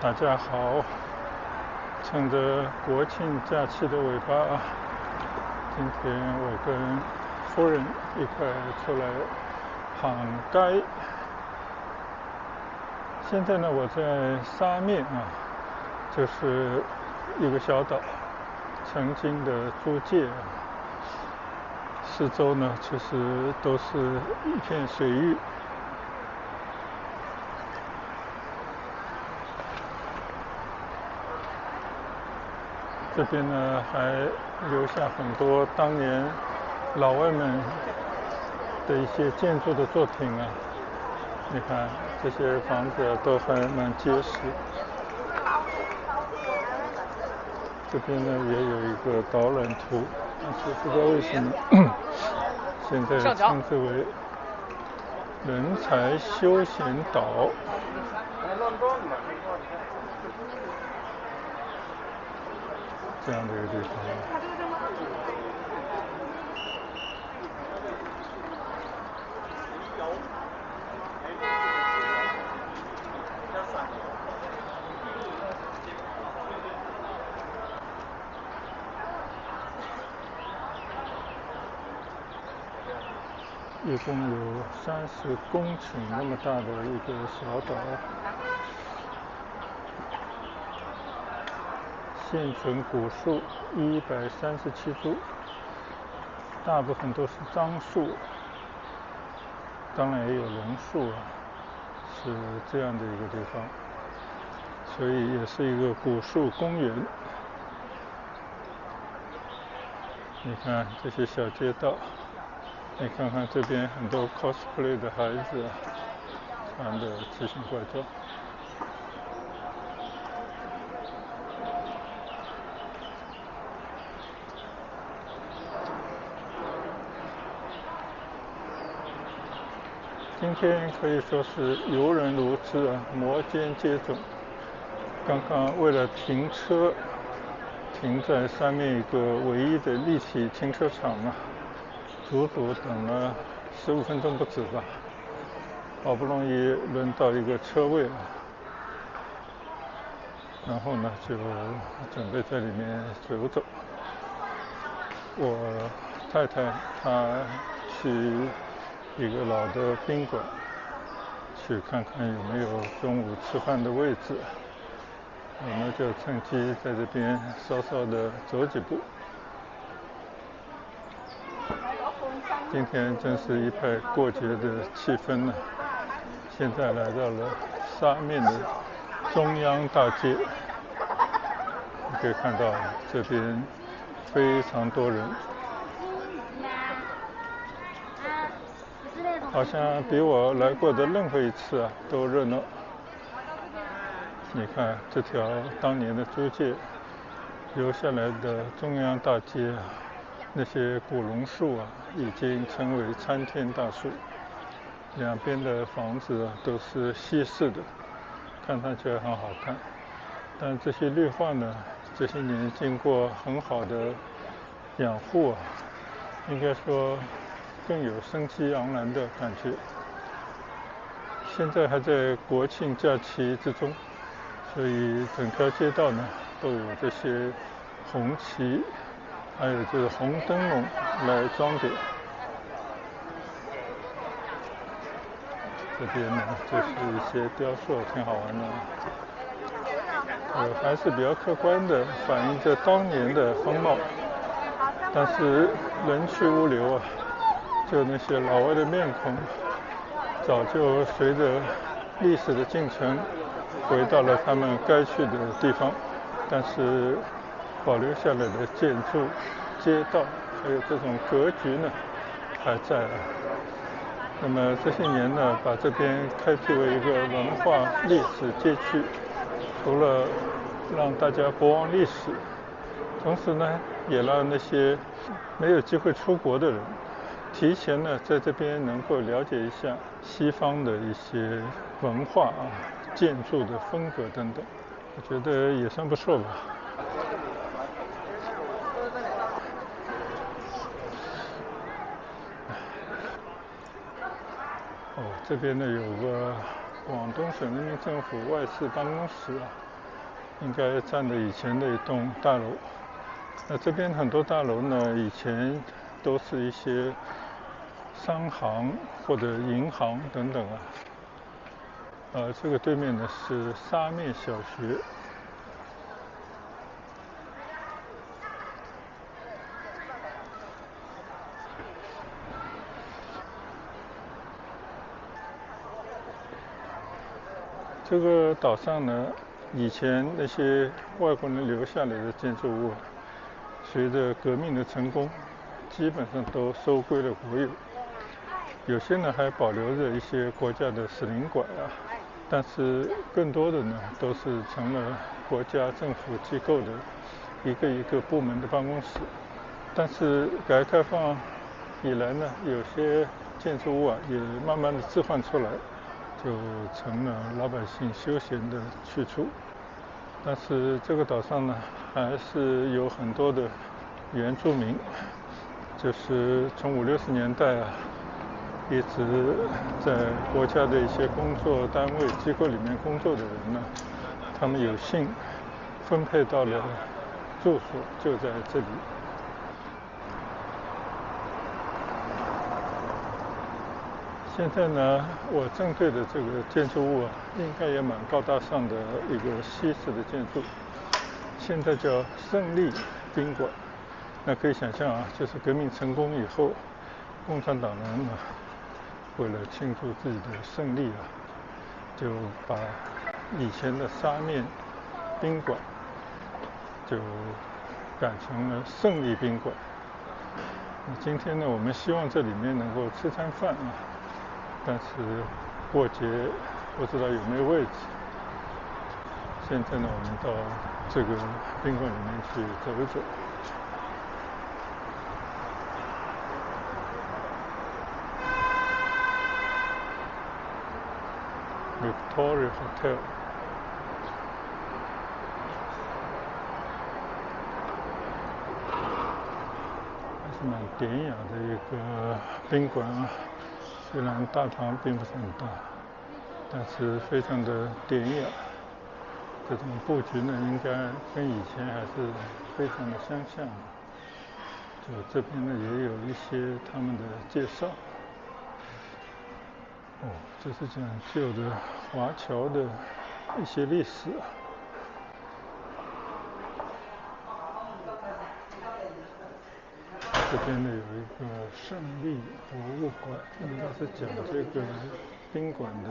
大家好，趁着国庆假期的尾巴，今天我跟夫人一块出来杭街。现在呢，我在沙面就是一个小岛，曾经的租界，四周呢其实都是一片水域。这边呢还留下很多当年老外们的一些建筑的作品啊，你看这些房子都还蛮结实。这边呢也有一个导览图，但是不知道为什么现在称之为人才休闲岛。这样的一个地方，一共有30公顷那么大的一个小岛，现存古树137株，大部分都是樟树，当然也有榕树啊，是这样的一个地方，所以也是一个古树公园。你看这些小街道，你看看这边很多 cosplay 的孩子穿的奇形怪状。今天可以说是游人如织啊，摩肩接踵。刚刚为了停车，停在上面一个唯一的立体停车场足足等了15分钟不止吧，好不容易轮到一个车位然后呢就准备在里面走走。我太太她去一个老的宾馆去看看有没有中午吃饭的位置，我们就趁机在这边稍稍的走几步。今天真是一派过节的气氛现在来到了沙面的中央大街，你可以看到这边非常多人，好像比我来过的任何一次都热闹。你看这条当年的租界留下来的中央大街那些古榕树已经成为参天大树，两边的房子都是西式的，看上去很好看。但这些绿化呢，这些年经过很好的养护应该说更有生机盎然的感觉。现在还在国庆假期之中，所以整条街道呢都有这些红旗，还有这个红灯笼来装点。这边呢就是一些雕塑，挺好玩的。还是比较客观的反映着当年的风貌，但是人去屋流就那些老外的面孔，早就随着历史的进程回到了他们该去的地方，但是保留下来的建筑、街道还有这种格局呢还在那么这些年呢，把这边开辟为一个文化历史街区，除了让大家博望历史，同时呢也让那些没有机会出国的人提前呢在这边能够了解一下西方的一些文化建筑的风格等等，我觉得也算不错吧。这边呢有个广东省人民政府外事办公室应该占的以前的一栋大楼。那这边很多大楼呢，以前都是一些商行或者银行等等啊。这个对面呢是沙面小学。这个岛上呢，以前那些外国人留下来的建筑物，随着革命的成功，基本上都收归了国有。有些呢还保留着一些国家的使领馆啊，但是更多的呢都是成了国家政府机构的一个一个部门的办公室。但是改革开放以来呢，有些建筑物啊也慢慢的置换出来，就成了老百姓休闲的去处。但是这个岛上呢，还是有很多的原住民，就是从50、60年代啊，一直在国家的一些工作单位、机构里面工作的人呢，他们有幸分配到了住所，就在这里。现在呢，我正对的这个建筑物啊，应该也蛮高大上的一个西式的建筑，现在叫胜利宾馆。那可以想象啊，就是革命成功以后，共产党人呢，为了庆祝自己的胜利啊，就把以前的沙面宾馆就改成了胜利宾馆。那今天呢，我们希望这里面能够吃餐饭啊，但是过节不知道有没有位置。现在呢，我们到这个宾馆里面去走一走。Victoria Hotel， 还是蛮典雅的一个宾馆啊。虽然大堂并不是很大，但是非常的典雅。这种布局呢，应该跟以前还是非常的相像。就这边呢，也有一些他们的介绍。这是讲旧的华侨的一些历史啊。这边呢有一个胜利博物馆，应该是讲这个宾馆的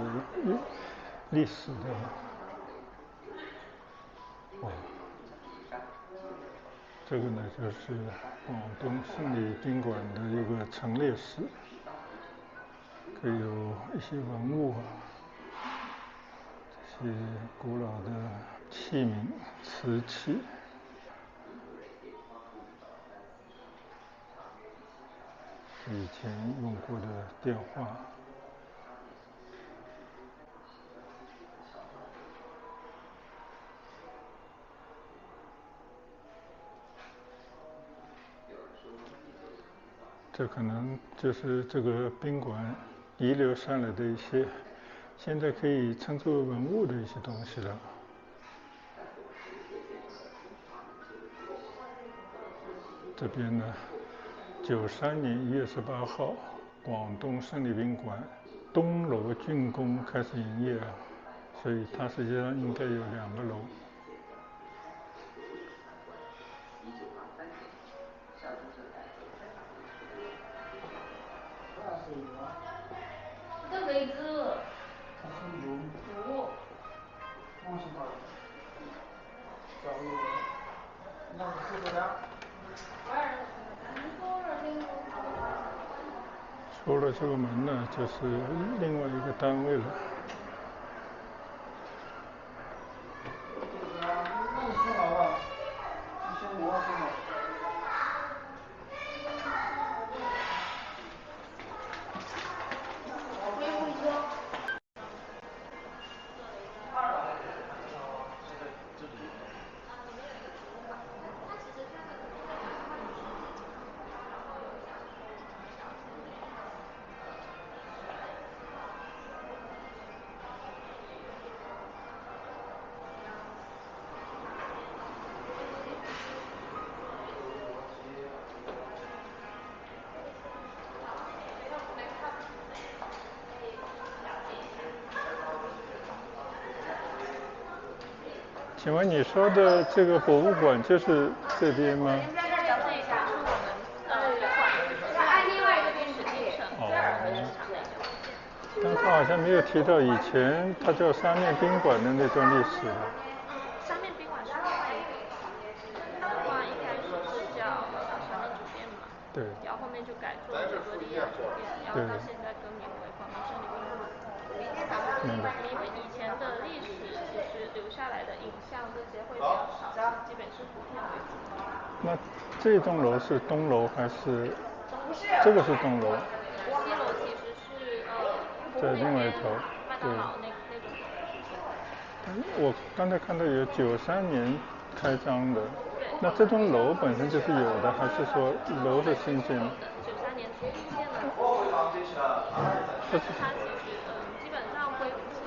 历史的。这个呢就是广东胜利宾馆的一个陈列室，可以有一些文物啊，这些古老的器皿、瓷器。以前用过的电话。这可能就是这个宾馆遗留下来的一些，现在可以称作文物的一些东西了。这边呢，93年1月18号，广东胜利宾馆东楼竣工开始营业啊，所以它实际上应该有2个楼。这梅子，不，出了这个门呢，就是另外一个单位了。请问你说的这个博物馆就是这边吗？但他好像没有提到以前它叫三面宾馆的那段历史。三面宾馆是另外一个，它的话一开始是叫三面酒店嘛，对，然后后面就改做维多利亚酒店，然后到现在更名为广东胜利宾馆。因为以前的历史其实留下来的影像这些会比较少，基本是图片为主。那这栋楼是东楼还是？这个是东楼。西楼其实是在另外一头。麦当劳那种楼。我刚才看到有93年开张的，那这栋楼本身就是有的，还是说楼是新建的？93年新建的。但是它其实基本上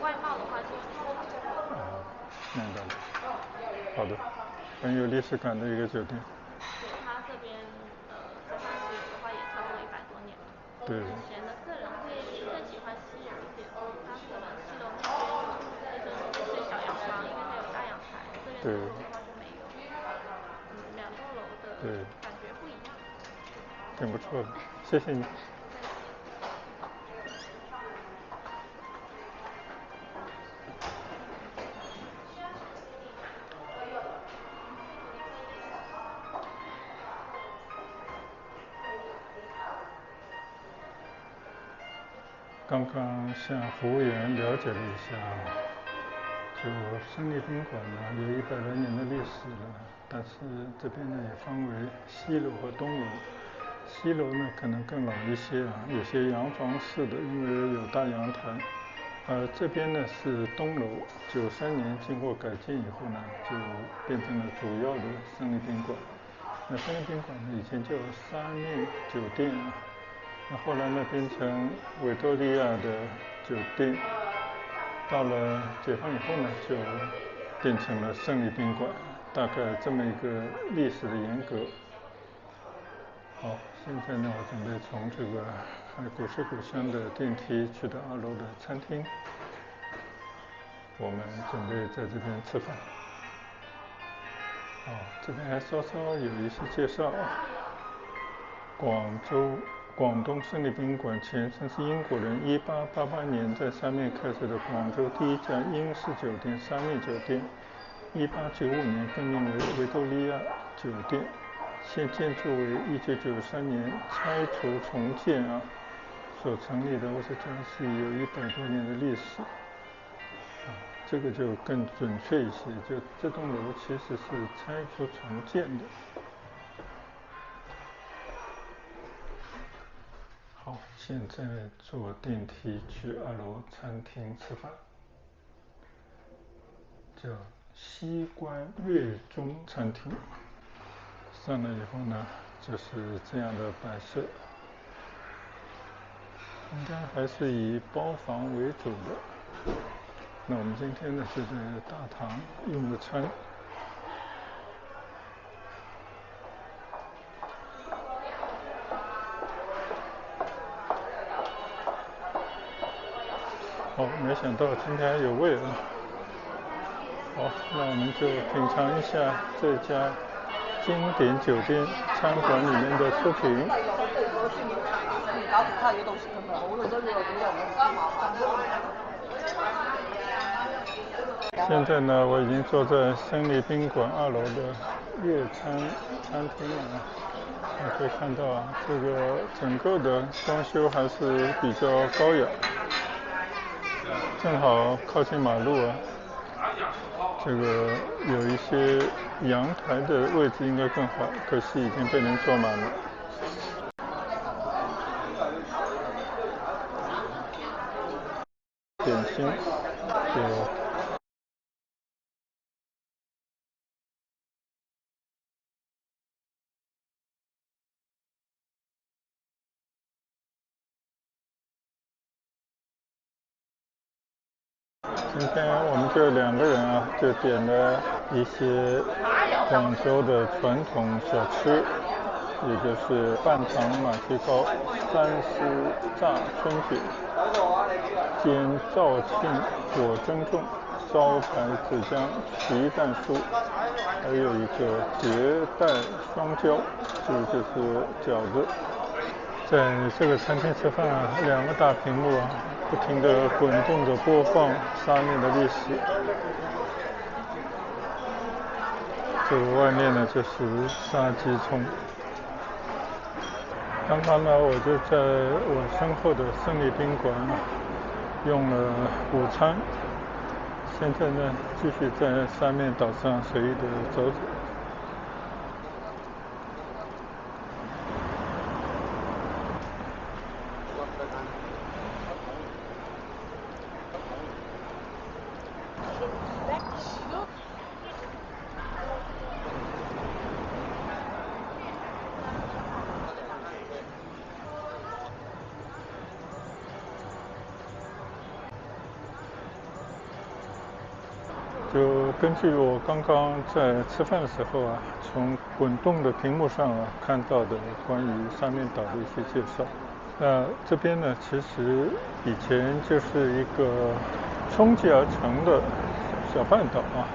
外貌的话其实是差不多。明白了。好的，很有历史感的一个酒店。对，它这边在巴西的话也超过100多年了。对。以前的客人会更喜欢西楼一点，它可能西楼那边就是最小洋房，因为它有大阳台，这边东楼的话就没有。两栋楼的感觉不一样。挺不错的，谢谢你。刚刚向服务员了解了一下，就胜利宾馆呢有100多年的历史了，但是这边呢也分为西楼和东楼。西楼呢可能更老一些有些洋房式的，因为有大阳台。这边呢是东楼，93年经过改建以后呢，就变成了主要的胜利宾馆。那胜利宾馆呢以前叫三面酒店那后来呢变成维多利亚的酒店，到了解放以后呢就变成了胜利宾馆，大概这么一个历史的沿革。好，现在呢我准备从这个古色古香的电梯去到2楼的餐厅，我们准备在这边吃饭。这边还稍稍有一些介绍。广东胜利宾馆前身是英国人1888年在三面开设的广州第一家英式酒店三面酒店，1895年更名为维多利亚酒店，现建筑为1993年拆除重建所成立的，我是讲是有100多年的历史。这个就更准确一些，就这栋楼其实是拆除重建的。好，现在坐电梯去2楼餐厅吃饭，叫西关粤中餐厅。上来以后呢，就是这样的摆设，应该还是以包房为主的。那我们今天呢是在大堂用的餐。没想到今天还有位好，那我们就品尝一下这家经典酒店餐馆里面的出品。现在呢，我已经坐在胜利宾馆2楼的粤餐餐厅了可以看到这个整个的装修还是比较高雅，正好靠近马路这个有一些阳台的位置应该更好，可惜已经被人坐满了。点心今天我们就2个人就点了一些广州的传统小吃，也就是半糖马蹄糕、三丝炸春卷、煎肇庆果蒸粽、招牌子酱皮蛋酥，还有一个绝代双椒，这个就是饺子。在这个餐厅吃饭啊，2个大屏幕啊，不停地滚动着播放沙面的历史。这个外面呢就是杀鸡葱。刚刚呢，我就在我身后的胜利宾馆用了午餐，现在呢继续在沙面岛上随意的走走。就根据我刚刚在吃饭的时候啊，从滚动的屏幕上啊看到的关于沙面岛的一些介绍。那这边呢，其实以前就是一个冲积而成的小半岛啊，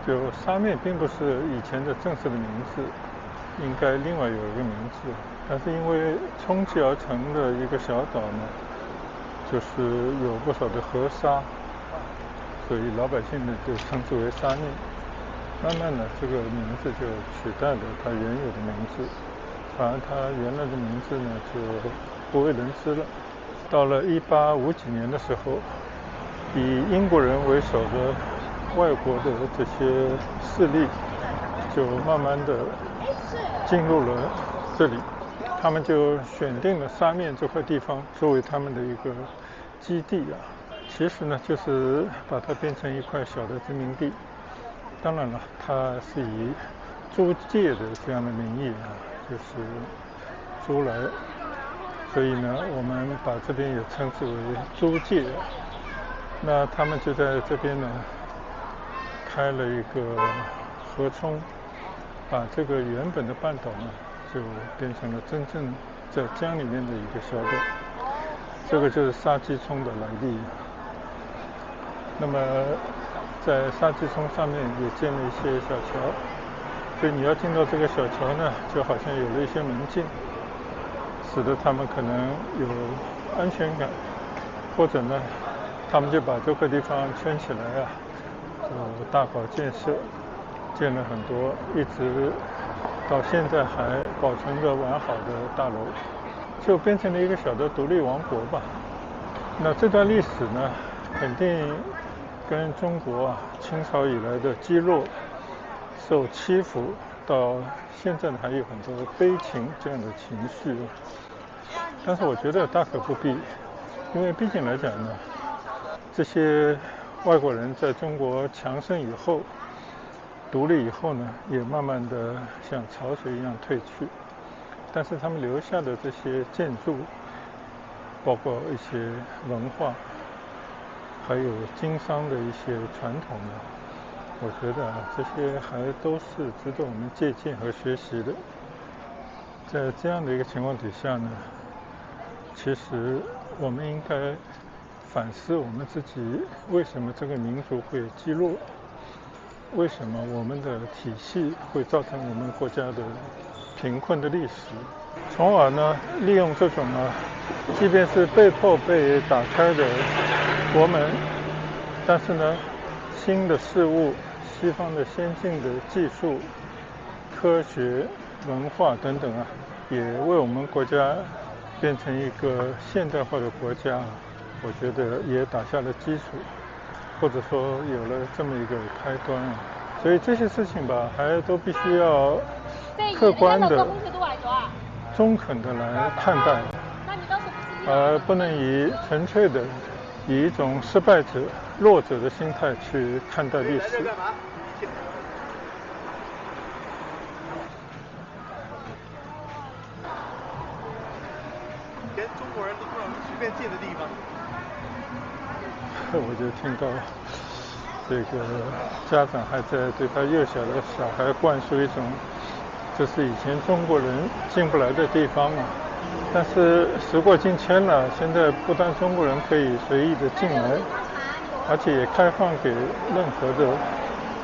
就沙面并不是以前的正式的名字，应该另外有一个名字，但是因为冲积而成的一个小岛呢，就是有不少的河沙，所以老百姓呢就称之为沙面。慢慢的，这个名字就取代了它原有的名字，反而它原来的名字呢就不为人知了。到了1850几年的时候，以英国人为首的外国的这些势力就慢慢的进入了这里，他们就选定了沙面这块地方作为他们的一个基地啊。其实呢，就是把它变成一块小的殖民地。当然了，它是以租界的这样的名义啊，就是租来，所以呢，我们把这边也称之为租界。那他们就在这边呢开了一个河冲，把这个原本的半岛呢就变成了真正在江里面的一个小岛。这个就是杀鸡冲的来历。那么在杀鸡冲上面也建了一些小桥，所以你要进到这个小桥呢，就好像有了一些门禁，使得他们可能有安全感，或者呢，他们就把这块地方圈起来啊，就大搞建设，建了很多，一直到现在还保存着完好的大楼，就变成了一个小的独立王国吧。那这段历史呢，肯定跟中国清朝以来的积弱、受欺负，到现在呢还有很多悲情这样的情绪。但是我觉得大可不必，因为毕竟来讲呢，这些外国人在中国强盛以后、独立以后呢，也慢慢的像潮水一样退去。但是他们留下的这些建筑，包括一些文化，还有经商的一些传统呢，我觉得这些还都是值得我们借鉴和学习的。在这样的一个情况底下呢，其实我们应该反思我们自己，为什么这个民族会积弱，为什么我们的体系会造成我们国家的贫困的历史，从而呢利用这种即便是被迫被打开的国门，但是呢新的事物、西方的先进的技术、科学、文化等等也为我们国家变成一个现代化的国家，我觉得也打下了基础，或者说有了这么一个开端。所以这些事情吧，还都必须要客观的、中肯的来看待，而不能纯粹的以一种失败者、弱者的心态去看待历史。连中国人都不让随便进的地方。我就听到这个家长还在对他幼小的小孩灌输一种，这是以前中国人进不来的地方但是时过境迁了，现在不但中国人可以随意的进来，而且也开放给任何的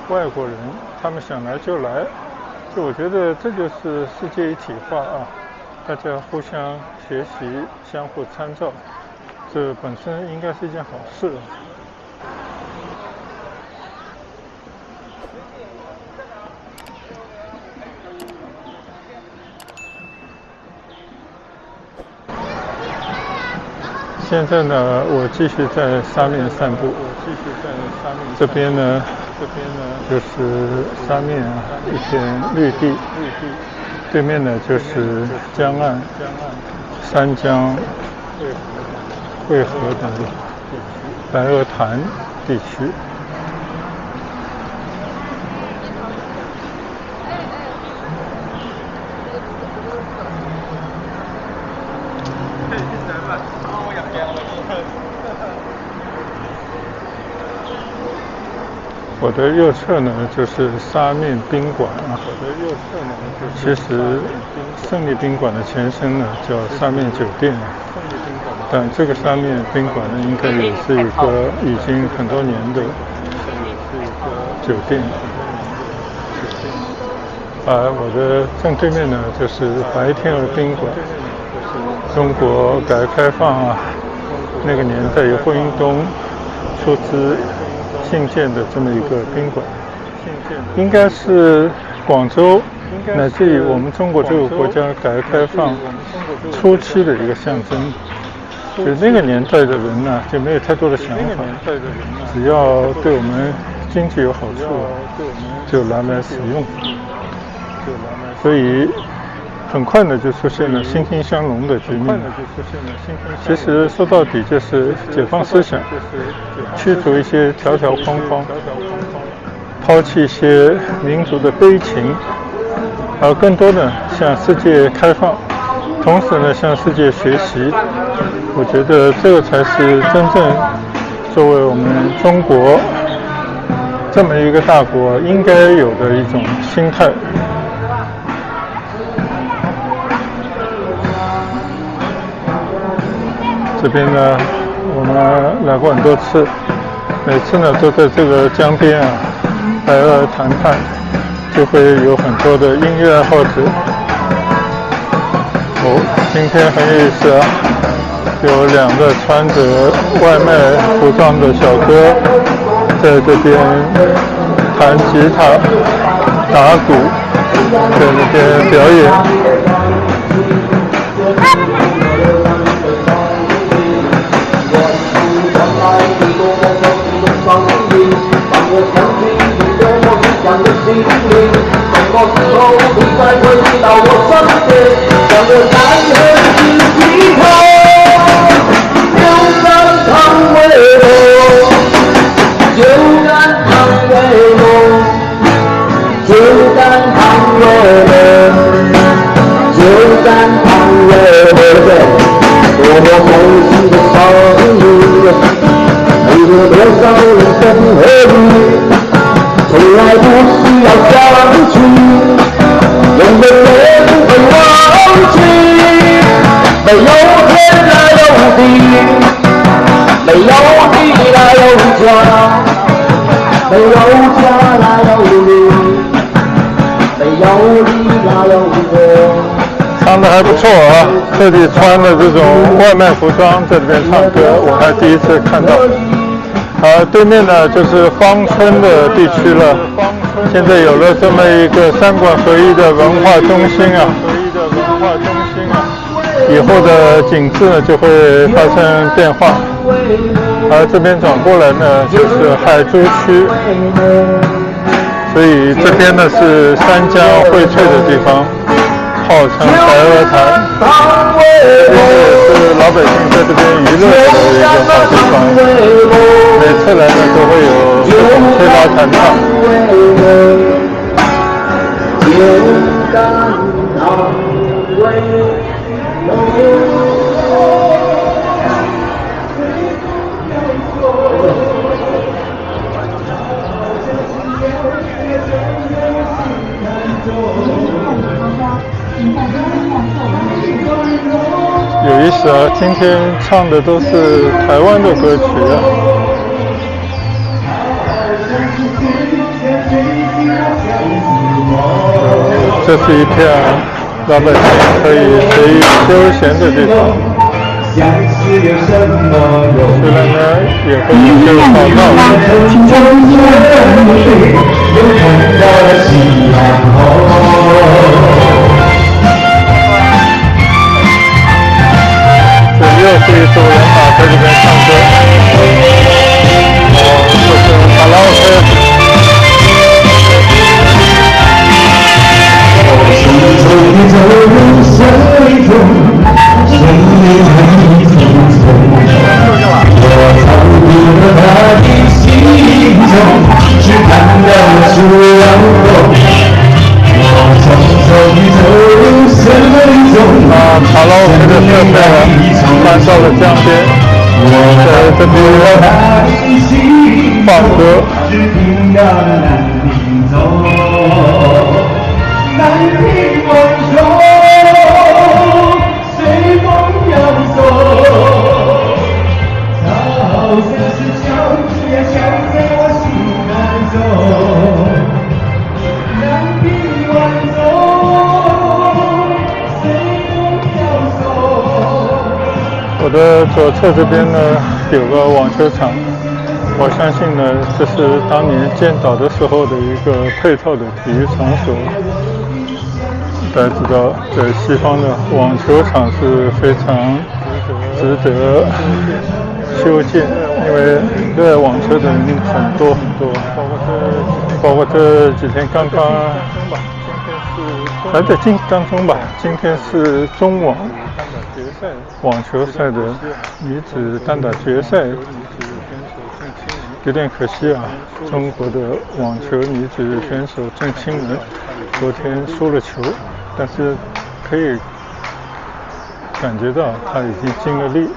外国人，他们想来就来。就我觉得这就是世界一体化啊，大家互相学习，相互参照，这本身应该是一件好事。现在呢，我继续在沙面散步。这边呢就是沙面啊，一片绿地。对面呢就是江岸、三江、汇河等白鹅潭地区。我的右侧呢就是沙面宾馆啊。其实胜利宾馆的前身呢叫沙面酒店，但这个沙面宾馆呢应该也是一个已经很多年的酒店。而我的正对面呢就是白天鹅宾馆，中国改革开放啊那个年代由霍英东出资兴建的这么一个宾馆，应该是广州乃至于我们中国这个国家改革开放初期的一个象征。就那个年代的人呢就没有太多的想法，只要对我们经济有好处就拿来使用，所以很快呢就出现了欣欣相融的局面。其实说到底就是解放思想，驱逐一些条条框框，抛弃一些民族的悲情，而更多的向世界开放，同时呢向世界学习。我觉得这个才是真正作为我们中国这么一个大国应该有的一种心态。这边呢我们来过很多次，每次呢都在这个江边啊白鹅谈判，就会有很多的音乐爱好者。今天很有意思啊，有两个穿着外卖服装的小哥在这边弹吉他打鼓，在那边表演。唱得还不错啊，特地穿了这种外卖服装在这边唱歌，我还第一次看到。对面呢就是芳村的地区了，现在有了这么一个三馆合一的文化中心啊，以后的景致呢就会发生变化。而这边转过来呢就是海珠区，所以这边呢是三江荟萃的地方，号称白鹅潭，这也是老百姓在这边娱乐的一个好地方。每次来呢都会有这种吹拉弹唱。有意思啊，今天唱的都是台湾的歌曲啊。这是一片老百姓可以随意休闲的地方。虽然呢也会有吵闹。这又是一组人马在这边唱歌。这是卡拉 OK。卡拉 OK 的设备搬到了江边，在这边放歌。我的左侧这边呢有个网球场，我相信呢这是当年建岛的时候的一个配套的体育场所。大家知道，在西方的网球场是非常值得修建，因为热爱网球的人很多很多，包括这几天刚刚在当中吧，今天是中网网球赛的女子单打决赛，有点可惜啊，中国的网球女子选手郑钦文昨天输了球，但是可以感觉到她已经尽了力。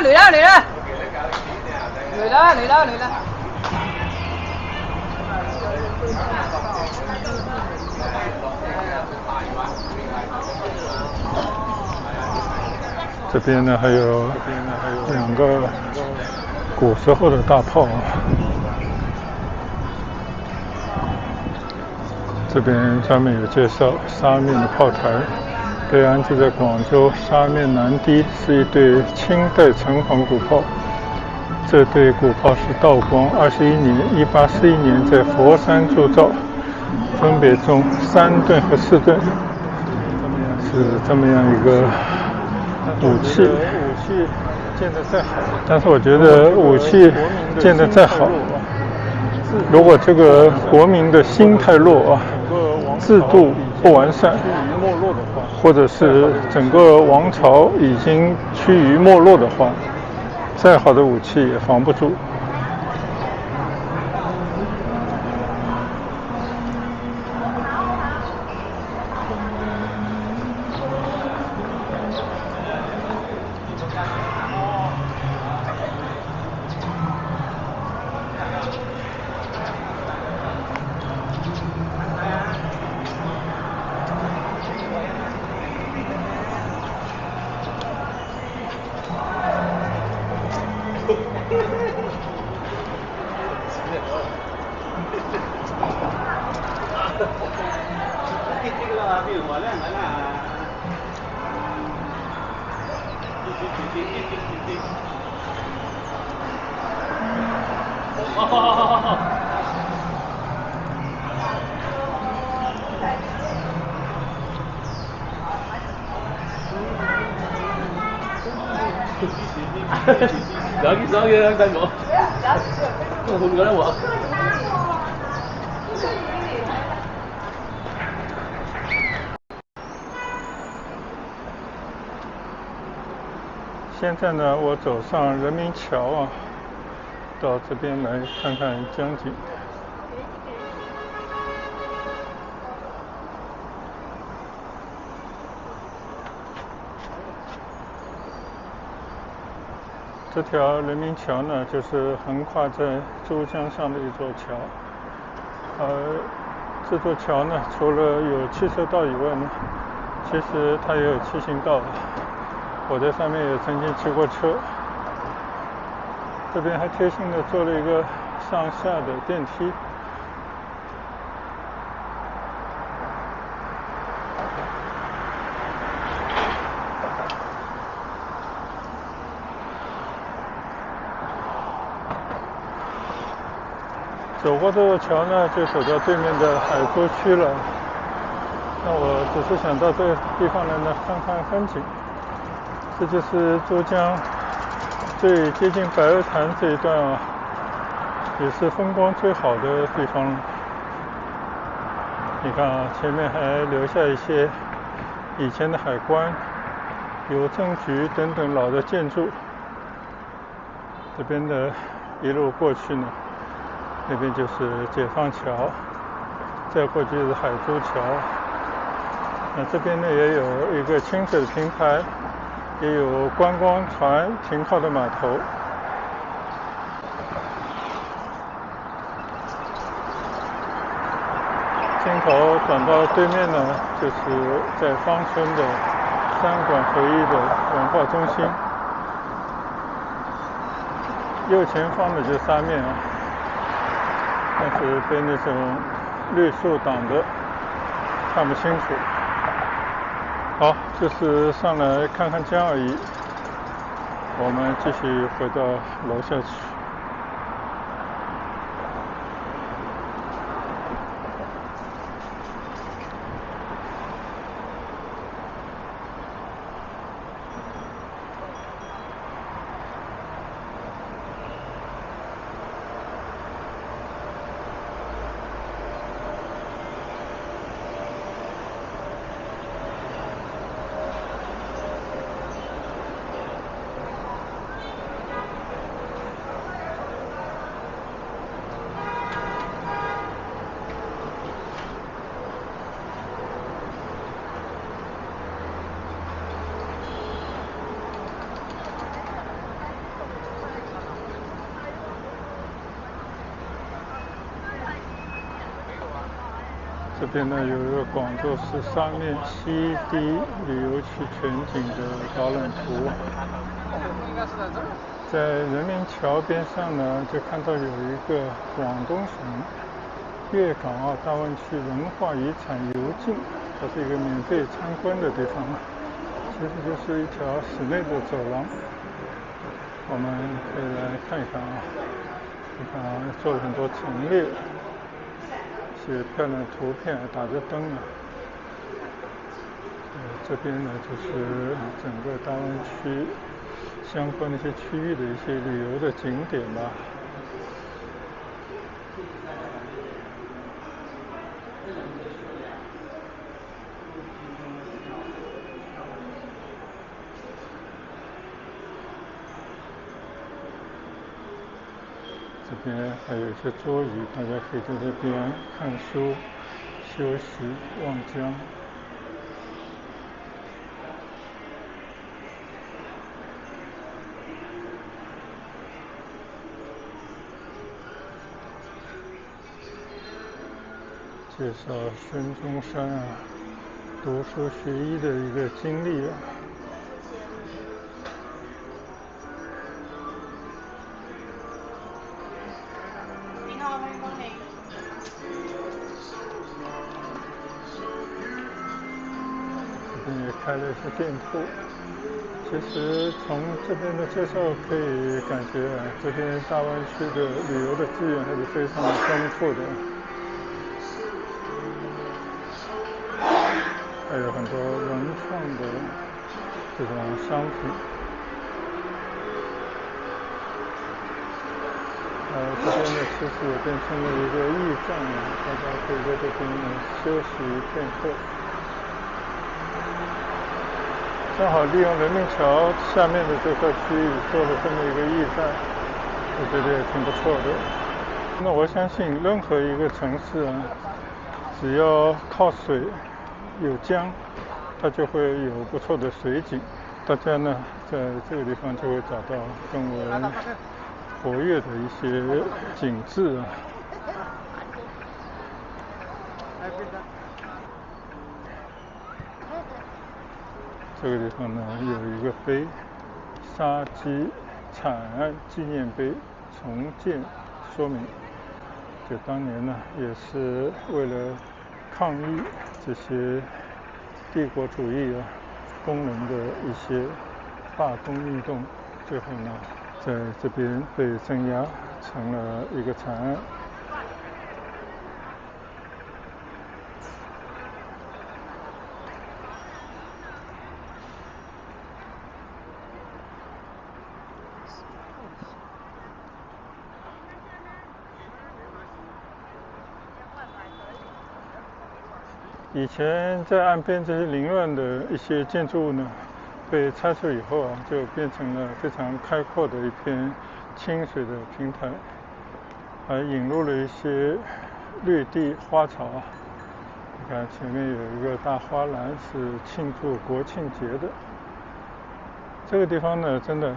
累了。这边呢还有2个古时候的大炮。这边上面有介绍沙面的炮台，北岸就在广州，沙面南堤是一对清代城防古炮。这对古炮是道光21年1841年在佛山铸造，分别重3吨和4吨，是这么样一个武器建得再好，但是我觉得武器建得再好，如果这个国民的心态弱啊，制度不完善，或者是整个王朝已经趋于没落的话，再好的武器也防不住。现在呢，我走上人民桥啊，到这边来看看江景。这条人民桥呢，就是横跨在珠江上的一座桥。这座桥呢，除了有汽车道以外呢，其实它也有骑行道。我在上面也曾经骑过车。这边还贴心的做了一个上下的电梯。走过这座桥呢，就走到对面的海珠区了。那我只是想到这个地方来呢看看风景。这就是珠江最接近白鹅潭这一段啊，也是风光最好的地方了。你看啊，前面还留下一些以前的海关、邮政局等等老的建筑。这边的一路过去呢，那边就是解放桥，再过去就是海珠桥。那这边呢也有一个清水平台，也有观光船停靠的码头。镜头转到对面呢，就是在芳村的三馆合一的文化中心。右前方的就是沙面啊，但是被那种绿树挡着，看不清楚。好，就是上来看看江而已。我们继续回到楼下去。这边呢有一个广州市沙面7D旅游区全景的导览图。在人民桥边上呢，就看到有一个广东省粤港澳大湾区文化遗产游径，它是一个免费参观的地方，其实就是一条室内的走廊。我们可以来看一看啊，你看啊，做了很多陈列，一些漂亮的图片，打着灯啊。这边呢就是整个大湾区相关的一些区域的一些旅游的景点吧。这边还有一些桌椅，大家可以在这边看书、休息、望江。介绍孙中山啊读书学医的一个经历啊。您好，欢迎光临。这边也开了一些店铺。其实从这边的介绍可以感觉啊，这边大湾区的旅游的资源还是非常丰富的。还有很多文创的这种商品。这边呢其实也变成了一个驿站啊，大家可以在这边休息片刻。正好利用人民桥下面的这块区域做了这么一个驿站，我觉得也挺不错的。那我相信任何一个城市啊，只要靠水有江，它就会有不错的水景。大家呢在这个地方就会找到更为活跃的一些景致啊。这个地方呢有一个碑，杀鸡惨案纪念碑重建说明。就当年呢也是为了抗议这些帝国主义啊工人的一些罢工运动，最后呢在这边被镇压成了一个惨案。以前在岸边这些凌乱的一些建筑物呢，被拆除以后啊，就变成了非常开阔的一片清水的平台，还引入了一些绿地花草啊。你看前面有一个大花篮，是庆祝国庆节的。这个地方呢，真的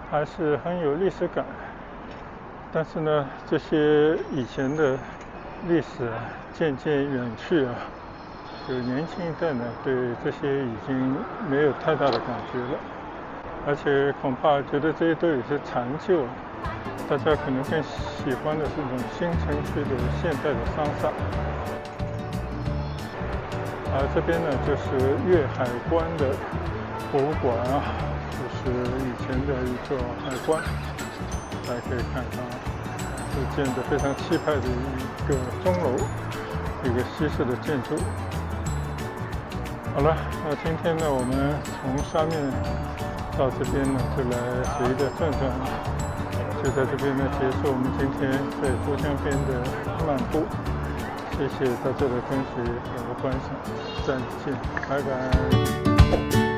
还是很有历史感。但是呢，这些以前的历史啊，渐渐远去啊，就年轻一代呢，对这些已经没有太大的感觉了，而且恐怕觉得这些都有些残旧，大家可能更喜欢的是这种新城区的现代的商厦。而这边呢，就是粤海关的博物馆啊，就是以前的一个海关。大家可以看看，是建得非常气派的一个钟楼，一个西式的建筑。好了，那今天呢，我们从上面到这边呢，就来随意的转转，就在这边呢结束我们今天在珠江边的漫步。谢谢大家的跟随和观赏，再见，拜拜。